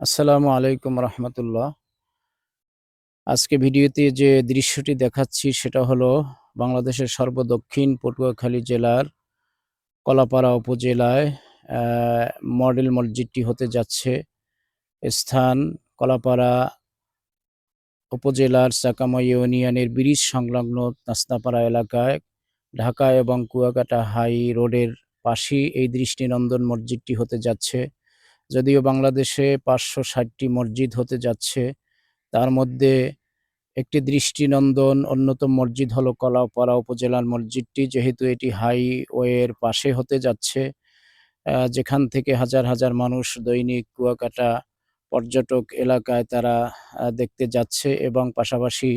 আসসালামু আলাইকুম রহমতুল্লাহ। আজকে ভিডিওতে যে দৃশ্যটি দেখাচ্ছি সেটা হলো বাংলাদেশের সর্বদক্ষিণ পটুয়াখালী জেলার কলাপাড়া উপজেলায় মডেল মসজিদটি হতে যাচ্ছে। স্থান কলাপাড়া উপজেলার চাকামা ইউনিয়নের ব্রিজ সংলগ্ন নাস্তাপাড়া এলাকায় ঢাকা এবং কুয়াকাটা হাই রোডের পাশেই এই দৃষ্টিনন্দন মসজিদটি হতে যাচ্ছে। যদিও বাংলাদেশে ৫৬০টি মসজিদ হতে যাচ্ছে, তার মধ্যে একটি দৃষ্টিনন্দন অন্যতম মসজিদ হলো কলাপাড়া উপজেলার মসজিদটি। যেহেতু এটি হাইওয়ের পাশে হতে যাচ্ছে, যেখান থেকে হাজার হাজার মানুষ দৈনিক কুয়াকাটা পর্যটক এলাকায় তারা দেখতে যাচ্ছে এবং পাশাপাশি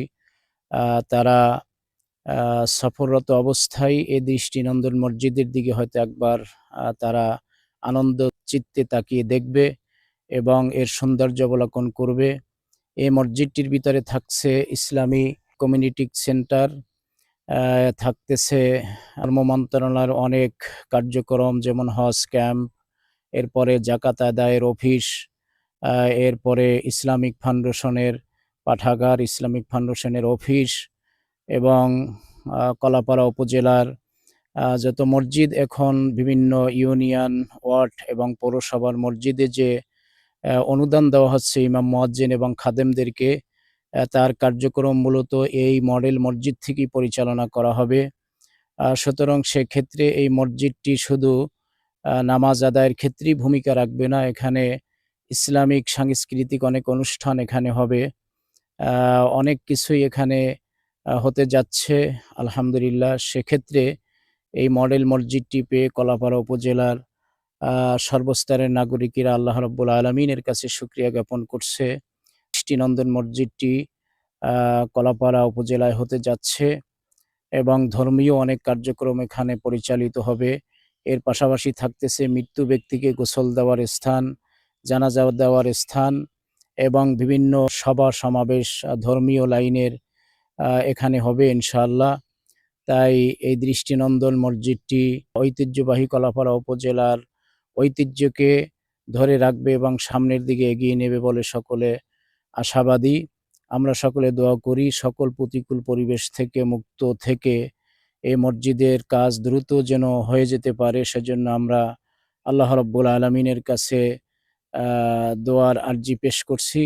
তারা সফররত অবস্থায় এই দৃষ্টিনন্দন মসজিদের দিকে হয়তো একবার তারা আনন্দ চিত্তে তাকিয়ে দেখবে এবং এর সৌন্দর্য অবলোকন করবে। এই মসজিদটির ভিতরে থাকছে ইসলামী কমিউনিটি সেন্টার, থাকতেছে ধর্ম মন্ত্রণালয়ের অনেক কার্যক্রম, যেমন হজ ক্যাম্প, এরপরে জাকাত আদায়ের অফিস, এরপরে ইসলামিক ফাউন্ডেশনের পাঠাগার, ইসলামিক ফাউন্ডেশনের অফিস এবং কলাপাড়া উপজেলার যত মসজিদ এখন বিভিন্ন ইউনিয়ন, ওয়ার্ড এবং পৌরসভার মসজিদে যে অনুদান দেওয়া হচ্ছে ইমাম মুয়াজ্জিন এবং খাদেমদেরকে, তার কার্যক্রম মূলত এই মডেল মসজিদ থেকেই পরিচালনা করা হবে। সুতরাং সেক্ষেত্রে এই মসজিদটি শুধু নামাজ আদায়ের ক্ষেত্রেই ভূমিকা রাখবে না, এখানে ইসলামিক সাংস্কৃতিক অনেক অনুষ্ঠান এখানে হবে। অনেক কিছুই এখানে হতে যাচ্ছে আলহামদুলিল্লাহ। সেক্ষেত্রে এই মডেল মসজিদটি পেয়ে কলাপাড়া উপজেলার সর্বস্তরের নাগরিকেরা আল্লাহ রাব্বুল আলামিনের কাছে শুকরিয়া জ্ঞাপন করছে। দৃষ্টিনন্দন মসজিদটি কলাপাড়া উপজেলায় হতে যাচ্ছে এবং ধর্মীয় অনেক কার্যক্রম এখানে পরিচালিত হবে। এর পাশাপাশি থাকতেছে মৃত্যু ব্যক্তিকে গোসল দেওয়ার স্থান, জানাজা দেওয়ার স্থান এবং বিভিন্ন সভা সমাবেশ ধর্মীয় লাইনের এখানে হবে ইনশাআল্লাহ। তাই এই দৃষ্টিনন্দন মসজিদটি ঐতিহ্যবাহী কলাপাড়া উপজেলার ঐতিহ্যকে ধরে রাখবে এবং সামনের দিকে এগিয়ে নেবে বলে সকলে আশাবাদী। আমরা সকলে দোয়া করি সকল প্রতিকূল পরিবেশ থেকে মুক্ত থেকে এই মসজিদের কাজ দ্রুত যেন হয়ে যেতে পারে, সেজন্য আমরা আল্লাহ রাব্বুল আলামিনের কাছে দোয়ার আরজি পেশ করছি।